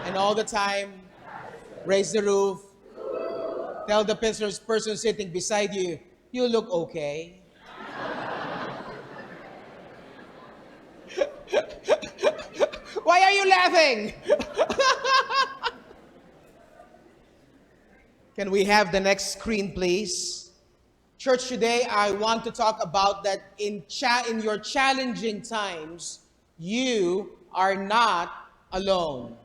And all the time, raise the roof. Tell the person sitting beside you, you look okay. Why are you laughing? Can we have the next screen, please? Church, today I want to talk about that in your challenging times, you are not alone.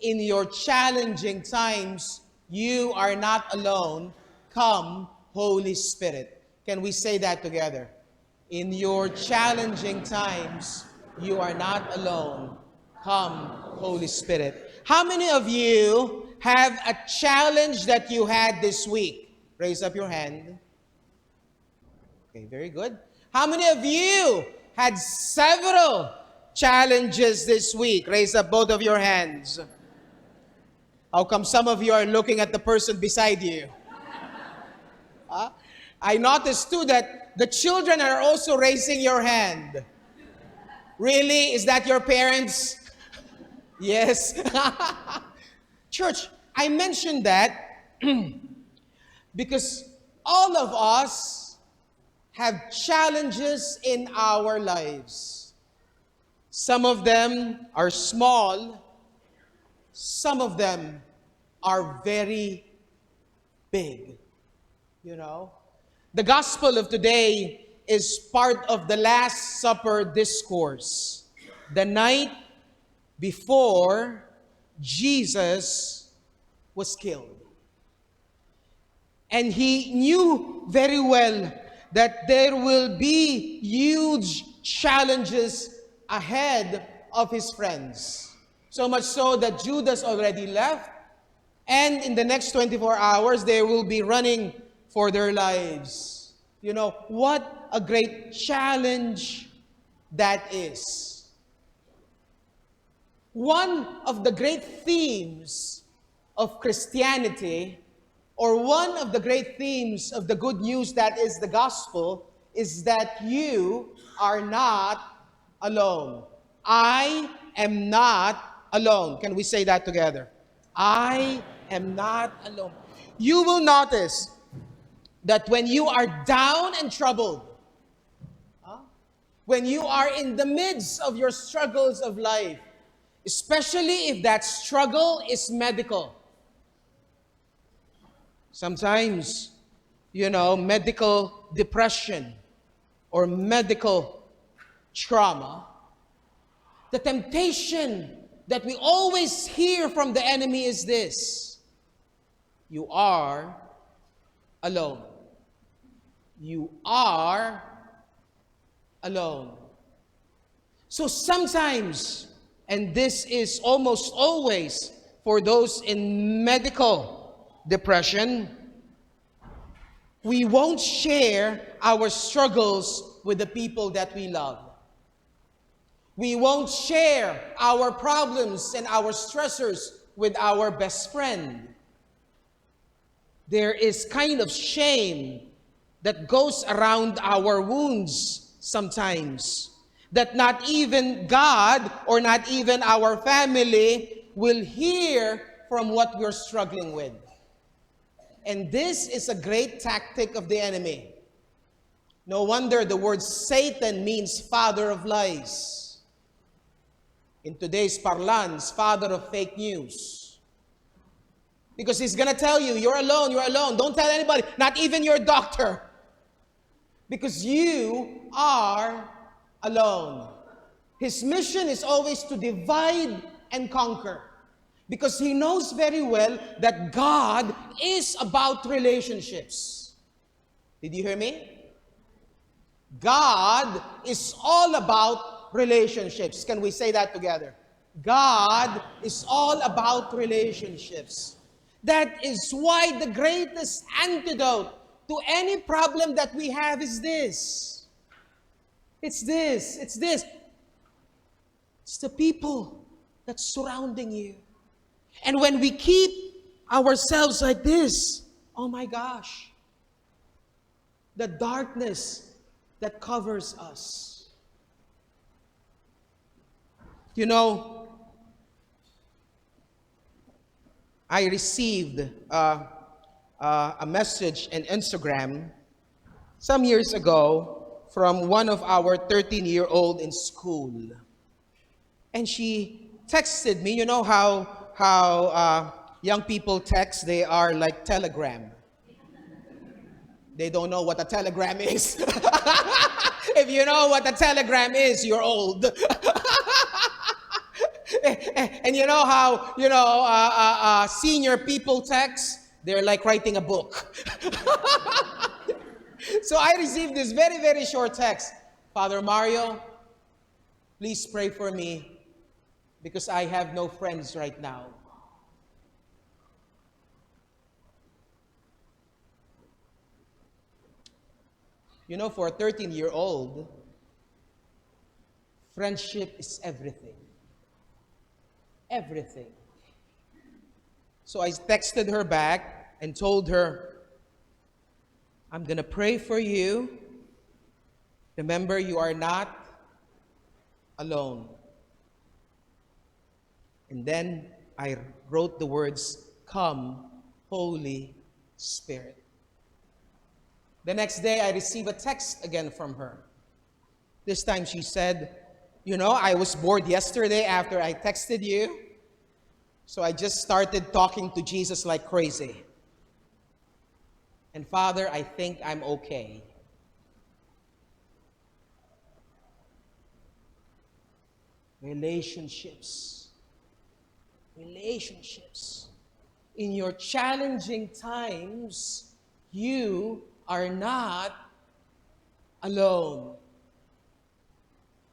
In your challenging times, you are not alone. Come, Holy Spirit. Can we say that together? In your challenging times, you are not alone. Come, Holy Spirit. How many of you have a challenge that you had this week? Raise up your hand. Okay, very good. How many of you had several challenges this week? Raise up both of your hands. How come some of you are looking at the person beside you? Huh? I noticed too that the children are also raising your hand. Really? Is that your parents? Yes. Church, I mentioned that because all of us have challenges in our lives. Some of them are small, some of them are very big. You know, the gospel of today is part of the Last Supper discourse, the night before Jesus was killed. And he knew very well that there will be huge challenges ahead of his friends. So much so that Judas already left, and in the next 24 hours, they will be running for their lives. You know, what a great challenge that is. One of the great themes of Christianity, or one of the great themes of the good news that is the gospel, is that you are not alone. I am not alone. Can we say that together? I am not alone. You will notice that when you are down and troubled, when you are in the midst of your struggles of life, especially if that struggle is medical. Sometimes, medical depression or medical trauma, the temptation that we always hear from the enemy is this: you are alone. You are alone. So sometimes, and this is almost always for those in medical depression, we won't share our struggles with the people that we love. We won't share our problems and our stressors with our best friend. There is kind of shame that goes around our wounds sometimes, that not even God or not even our family will hear from what we're struggling with. And this is a great tactic of the enemy. No wonder the word Satan means father of lies. In today's parlance, father of fake news. Because he's going to tell you, you're alone, you're alone. Don't tell anybody, not even your doctor. Because you are alone. His mission is always to divide and conquer. Because he knows very well that God is about relationships. Did you hear me? God is all about relationships. Can we say that together? God is all about relationships. That is why the greatest antidote to any problem that we have is this. It's this. It's this. It's the people that's surrounding you. And when we keep ourselves like this, oh my gosh, the darkness that covers us. You know, I received a message on Instagram some years ago from one of our 13-year-old in school. And she texted me. You know how young people text, they are like Telegram. They don't know what a telegram is. If you know what a telegram is, you're old. And you know how, senior people text? They're like writing a book. So I received this very, very short text. Father Mario, please pray for me because I have no friends right now. You know, for a 13-year-old, friendship is everything. Everything. So I texted her back and told her, I'm going to pray for you. Remember, you are not alone. And then I wrote the words, Come, Holy Spirit. The next day, I received a text again from her. This time she said, I was bored yesterday after I texted you, so I just started talking to Jesus like crazy. And Father, I think I'm okay. Relationships. In your challenging times, you are not alone.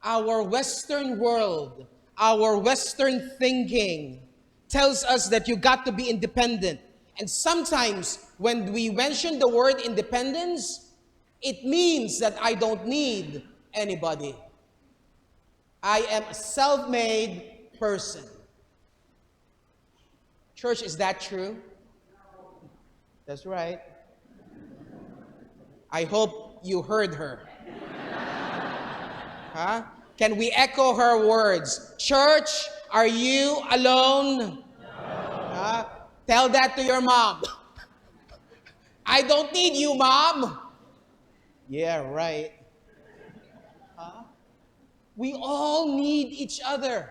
Our Western world, our Western thinking tells us that you got to be independent. And sometimes when we mention the word independence, it means that I don't need anybody. I am a self-made person. Church, is that true? That's right. I hope you heard her. Huh? Can we echo her words? Church, are you alone? No. Tell that to your mom. I don't need you, Mom. Yeah, right. Huh? We all need each other.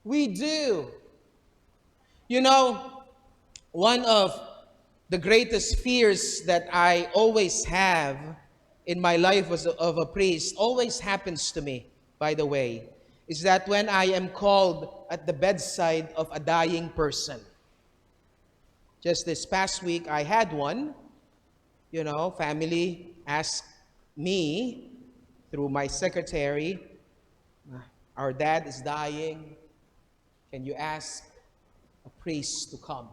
We do. One of the greatest fears that I always have in my life as of a priest, always happens to me, by the way, is that when I am called at the bedside of a dying person. Just this past week, I had one. Family asked me through my secretary, our dad is dying. Can you ask a priest to come?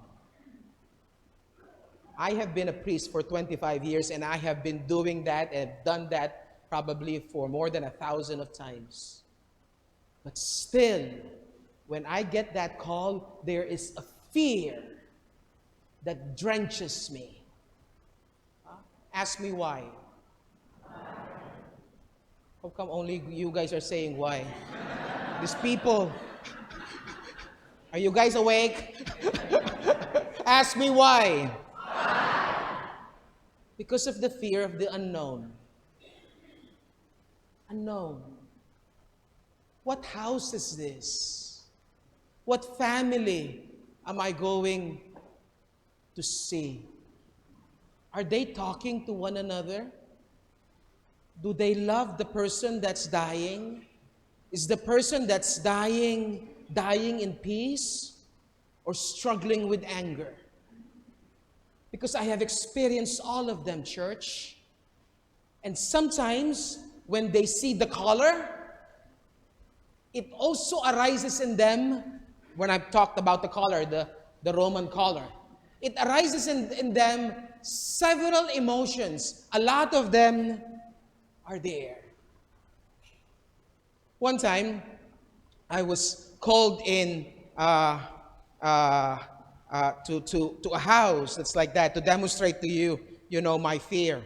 I have been a priest for 25 years, and I have been doing that and done that probably for more than 1,000 of times. But still, when I get that call, there is a fear that drenches me. Ask me why. How come only you guys are saying why? These people, are you guys awake? Ask me why. Because of the fear of the unknown. Unknown. What house is this? What family am I going to see? Are they talking to one another? Do they love the person that's dying? Is the person that's dying in peace or struggling with anger? Because I have experienced all of them, church. And sometimes when they see the color, it also arises in them, when I've talked about the color, the Roman color, it arises in them several emotions. A lot of them are there. One time, I was called in to a house that's like that to demonstrate to you, my fear.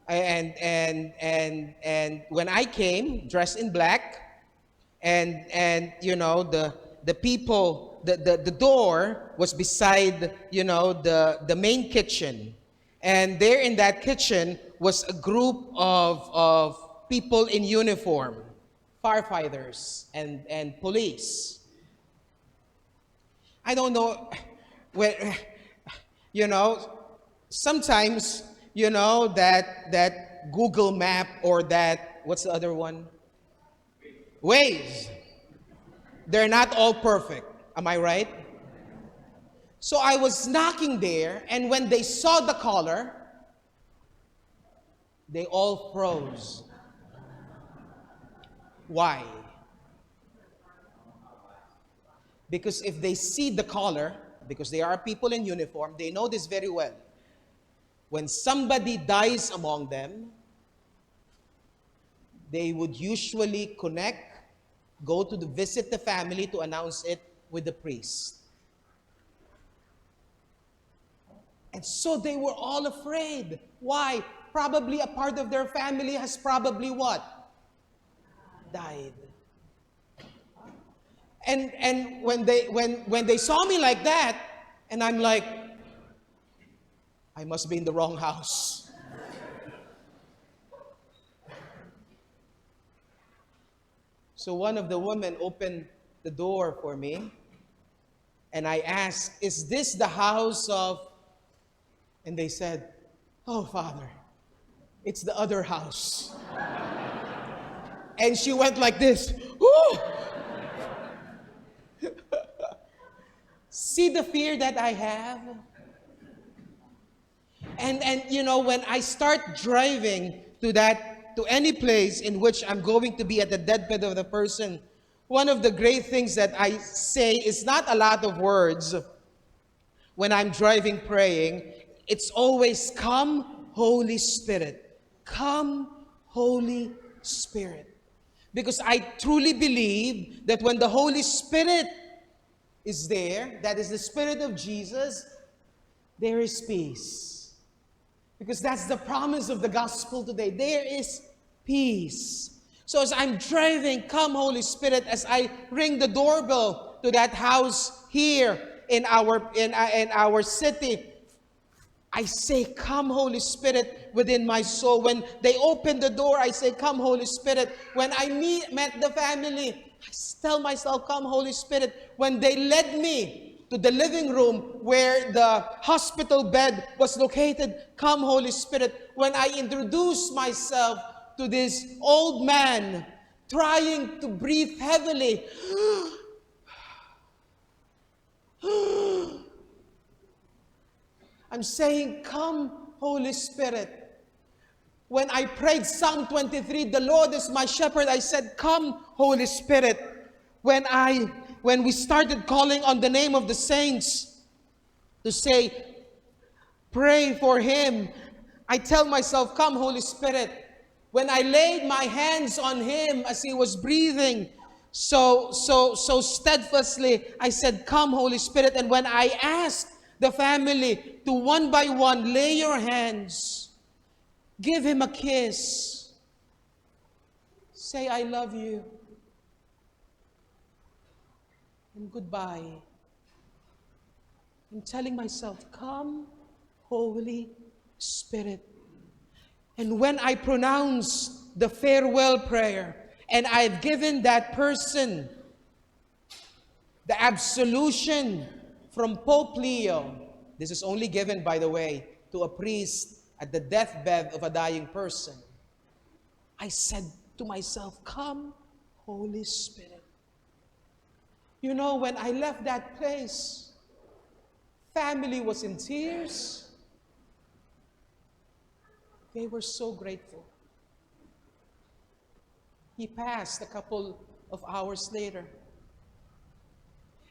And when I came dressed in black, and the people the door was beside, the main kitchen. And there in that kitchen was a group of people in uniform, firefighters and police. I don't know, when, sometimes, that Google Map or that, what's the other one? Waze. They're not all perfect. Am I right? So I was knocking there, and when they saw the caller, they all froze. Why? Because if they see the caller, because they are people in uniform, they know this very well. When somebody dies among them, they would usually go to visit the family to announce it with the priest. And so they were all afraid. Why? Probably a part of their family has probably what? Died. And when they saw me like that, and I'm like, I must be in the wrong house. So one of the women opened the door for me, and I asked, is this the house of... And they said, oh, Father, it's the other house. And she went like this. Woo! See the fear that I have? And when I start driving to any place in which I'm going to be at the deathbed of the person, one of the great things that I say is not a lot of words when I'm driving praying. It's always, come, Holy Spirit. Come, Holy Spirit. Because I truly believe that when the Holy Spirit is there, that is the Spirit of Jesus, there is peace. Because that's the promise of the gospel today. There is peace. So as I'm driving, come Holy Spirit, as I ring the doorbell to that house here in our city, I say, come Holy Spirit within my soul. When they open the door, I say, come Holy Spirit. When I met the family, I tell myself, come Holy Spirit. When they led me to the living room where the hospital bed was located, come Holy Spirit. When I introduced myself to this old man trying to breathe heavily, I'm saying, come, Holy Spirit. When I prayed Psalm 23, the Lord is my shepherd, I said, come, Holy Spirit. When we started calling on the name of the saints to say, pray for him, I tell myself, come, Holy Spirit. When I laid my hands on him as he was breathing so steadfastly, I said, come, Holy Spirit. And when I asked the family to one by one lay your hands, give him a kiss, say, I love you, and goodbye. I'm telling myself, come, Holy Spirit. And when I pronounce the farewell prayer, and I've given that person the absolution from Pope Leo, this is only given, by the way, to a priest at the deathbed of a dying person. I said to myself, come, Holy Spirit. You know, when I left that place, family was in tears. They were so grateful. He passed a couple of hours later.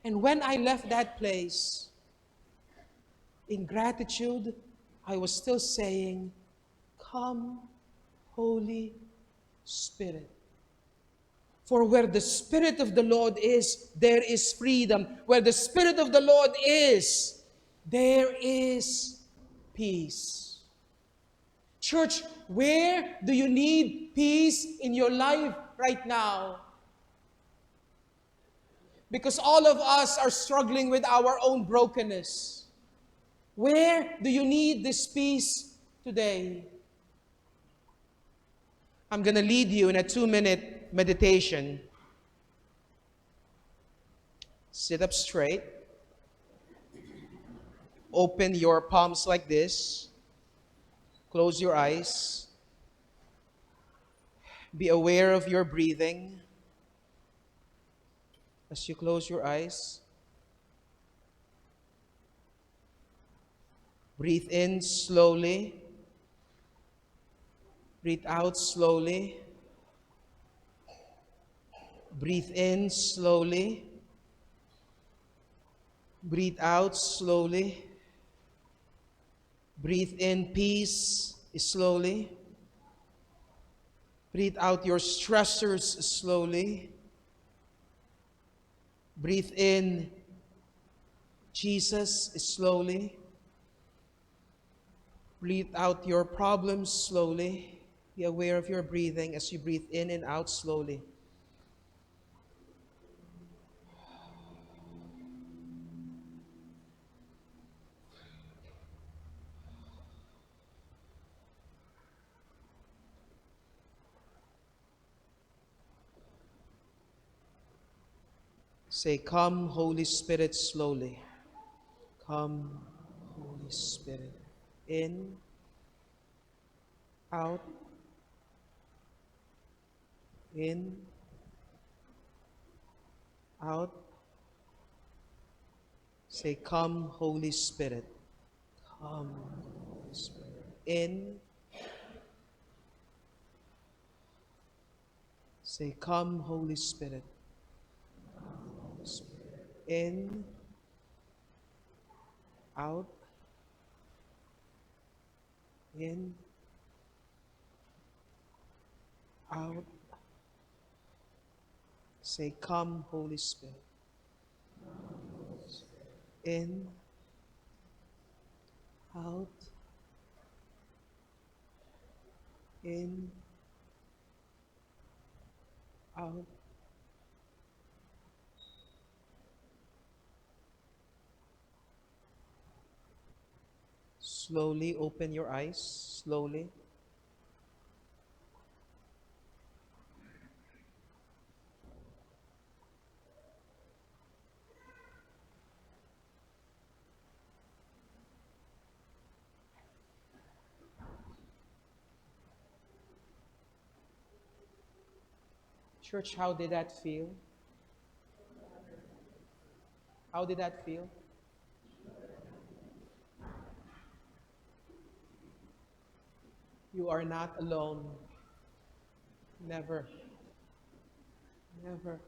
And when I left that place, in gratitude, I was still saying, come, Holy Spirit. For where the Spirit of the Lord is, there is freedom. Where the Spirit of the Lord is, there is peace. Church, where do you need peace in your life right now? Because all of us are struggling with our own brokenness. Where do you need this peace today? I'm going to lead you in a 2-minute meditation. Sit up straight. Open your palms like this. Close your eyes. Be aware of your breathing. As you close your eyes, breathe in slowly. Breathe out slowly. Breathe in slowly. Breathe out slowly. Breathe in peace slowly. Breathe out your stressors slowly. Breathe in Jesus slowly. Breathe out your problems slowly. Be aware of your breathing as you breathe in and out slowly. Say, "Come, Holy Spirit," slowly. Come, Holy Spirit. In, out, in, out. Say, "Come, Holy Spirit." Come, Holy Spirit. In. Say, "Come, Holy Spirit." Holy Spirit. In, out, in, out. Say, "Come, Holy Spirit." In, out, in, out. Slowly open your eyes, slowly. Church, how did that feel? How did that feel? You are not alone. Never. Never.